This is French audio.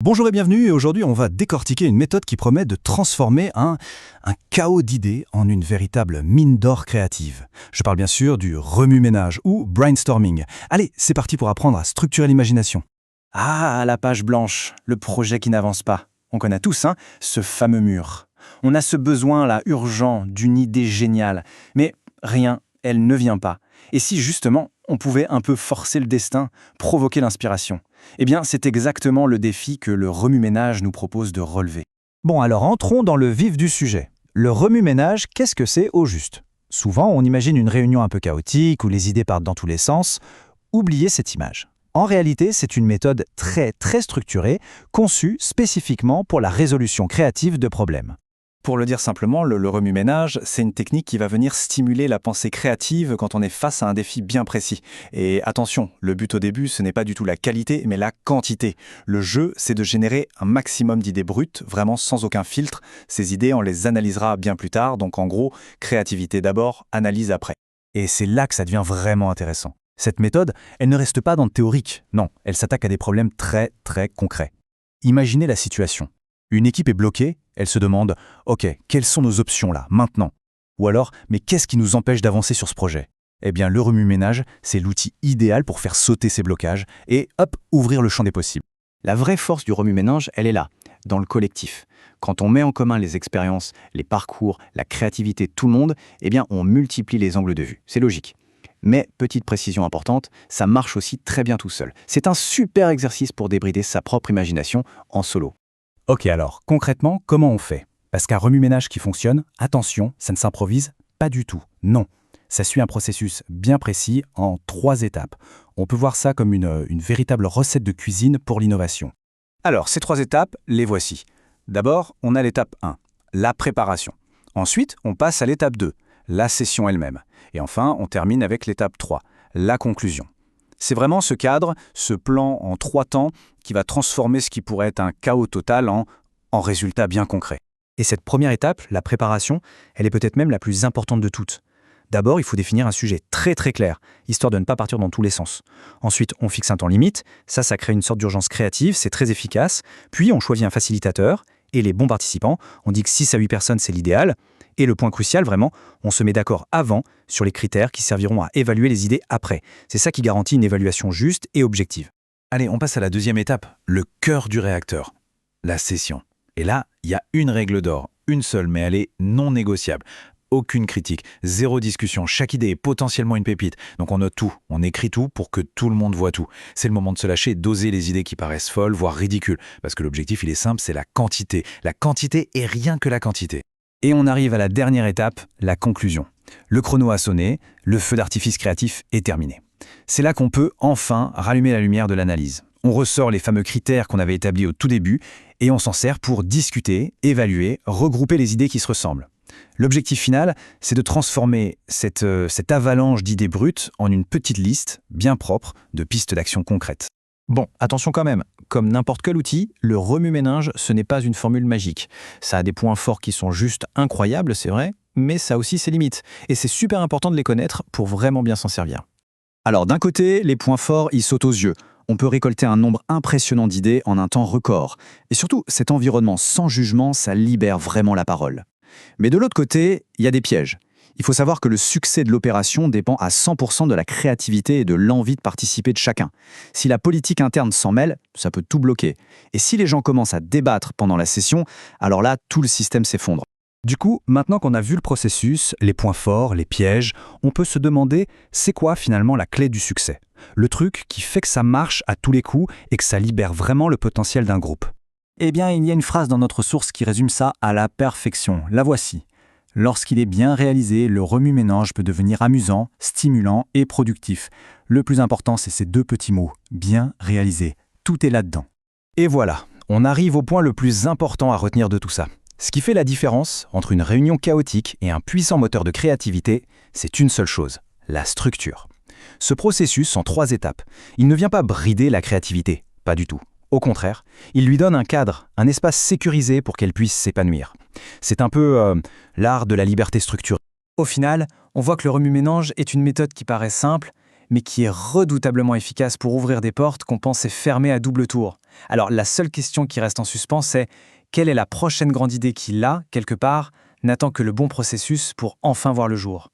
Bonjour et bienvenue, et aujourd'hui on va décortiquer une méthode qui promet de transformer un chaos d'idées en une véritable mine d'or créative. Je parle bien sûr du remue-ménage ou brainstorming. Allez, c'est parti pour apprendre à structurer l'imagination. Ah, la page blanche, le projet qui n'avance pas. On connaît tous, ce fameux mur. On a ce besoin-là urgent d'une idée géniale, mais rien, elle ne vient pas. Et si justement, on pouvait un peu forcer le destin, provoquer l'inspiration? Eh bien, c'est exactement le défi que le remue-ménage nous propose de relever. Bon alors entrons dans le vif du sujet. Le remue-ménage, qu'est-ce que c'est au juste? Souvent on imagine une réunion un peu chaotique où les idées partent dans tous les sens. Oubliez cette image. En réalité, c'est une méthode très structurée, conçue spécifiquement pour la résolution créative de problèmes. Pour le dire simplement, le remue-ménage, c'est une technique qui va venir stimuler la pensée créative quand on est face à un défi bien précis. Et attention, le but au début, ce n'est pas du tout la qualité, mais la quantité. Le jeu, c'est de générer un maximum d'idées brutes, vraiment sans aucun filtre. Ces idées, on les analysera bien plus tard, donc en gros, créativité d'abord, analyse après. Et c'est là que ça devient vraiment intéressant. Cette méthode, elle ne reste pas dans le théorique, non, elle s'attaque à des problèmes très concrets. Imaginez la situation. Une équipe est bloquée, elle se demande « Ok, quelles sont nos options là, maintenant ?» Ou alors « Mais qu'est-ce qui nous empêche d'avancer sur ce projet ?» Eh bien, le remue-ménage, c'est l'outil idéal pour faire sauter ces blocages et, hop, ouvrir le champ des possibles. La vraie force du remue-ménage, elle est là, dans le collectif. Quand on met en commun les expériences, les parcours, la créativité de tout le monde, eh bien, on multiplie les angles de vue. C'est logique. Mais, petite précision importante, ça marche aussi très bien tout seul. C'est un super exercice pour débrider sa propre imagination en solo. Ok alors, concrètement, comment on fait? Parce qu'un remue-ménage qui fonctionne, attention, ça ne s'improvise pas du tout, non. Ça suit un processus bien précis en 3 étapes. On peut voir ça comme une véritable recette de cuisine pour l'innovation. Alors, ces 3 étapes, les voici. D'abord, on a l'étape 1, la préparation. Ensuite, on passe à l'étape 2, la session elle-même. Et enfin, on termine avec l'étape 3, la conclusion. C'est vraiment ce cadre, ce plan en 3 temps qui va transformer ce qui pourrait être un chaos total en résultat bien concret. Et cette première étape, la préparation, elle est peut-être même la plus importante de toutes. D'abord, il faut définir un sujet très clair, histoire de ne pas partir dans tous les sens. Ensuite, on fixe un temps limite, ça crée une sorte d'urgence créative, c'est très efficace. Puis, on choisit un facilitateur et les bons participants. On dit que 6 à 8 personnes, c'est l'idéal. Et le point crucial, vraiment, on se met d'accord avant sur les critères qui serviront à évaluer les idées après. C'est ça qui garantit une évaluation juste et objective. Allez, on passe à la deuxième étape, le cœur du réacteur, la session. Et là, il y a une règle d'or, une seule, mais elle est non négociable. Aucune critique, zéro discussion, chaque idée est potentiellement une pépite. Donc on note tout, on écrit tout pour que tout le monde voit tout. C'est le moment de se lâcher et d'oser les idées qui paraissent folles, voire ridicules. Parce que l'objectif, il est simple, c'est la quantité. La quantité et rien que la quantité. Et on arrive à la dernière étape, la conclusion. Le chrono a sonné, le feu d'artifice créatif est terminé. C'est là qu'on peut enfin rallumer la lumière de l'analyse. On ressort les fameux critères qu'on avait établis au tout début et on s'en sert pour discuter, évaluer, regrouper les idées qui se ressemblent. L'objectif final, c'est de transformer cette avalanche d'idées brutes en une petite liste bien propre de pistes d'action concrètes. Bon, attention quand même, comme n'importe quel outil, le remue-ménage, ce n'est pas une formule magique. Ça a des points forts qui sont juste incroyables, c'est vrai, mais ça a aussi ses limites. Et c'est super important de les connaître pour vraiment bien s'en servir. Alors d'un côté, les points forts, ils sautent aux yeux. On peut récolter un nombre impressionnant d'idées en un temps record. Et surtout, cet environnement sans jugement, ça libère vraiment la parole. Mais de l'autre côté, il y a des pièges. Il faut savoir que le succès de l'opération dépend à 100% de la créativité et de l'envie de participer de chacun. Si la politique interne s'en mêle, ça peut tout bloquer. Et si les gens commencent à débattre pendant la session, alors là, tout le système s'effondre. Du coup, maintenant qu'on a vu le processus, les points forts, les pièges, on peut se demander c'est quoi finalement la clé du succès? Le truc qui fait que ça marche à tous les coups et que ça libère vraiment le potentiel d'un groupe. Eh bien, il y a une phrase dans notre source qui résume ça à la perfection. La voici. Lorsqu'il est bien réalisé, le remue-ménage peut devenir amusant, stimulant et productif. Le plus important, c'est ces 2 petits mots, bien réalisé. Tout est là-dedans. Et voilà, on arrive au point le plus important à retenir de tout ça. Ce qui fait la différence entre une réunion chaotique et un puissant moteur de créativité, c'est une seule chose, la structure. Ce processus en 3 étapes, il ne vient pas brider la créativité, pas du tout. Au contraire, il lui donne un cadre, un espace sécurisé pour qu'elle puisse s'épanouir. C'est un peu l'art de la liberté structurée. Au final, on voit que le remue-ménage est une méthode qui paraît simple, mais qui est redoutablement efficace pour ouvrir des portes qu'on pensait fermées à double tour. Alors la seule question qui reste en suspens, c'est quelle est la prochaine grande idée qui, là, quelque part, n'attend que le bon processus pour enfin voir le jour?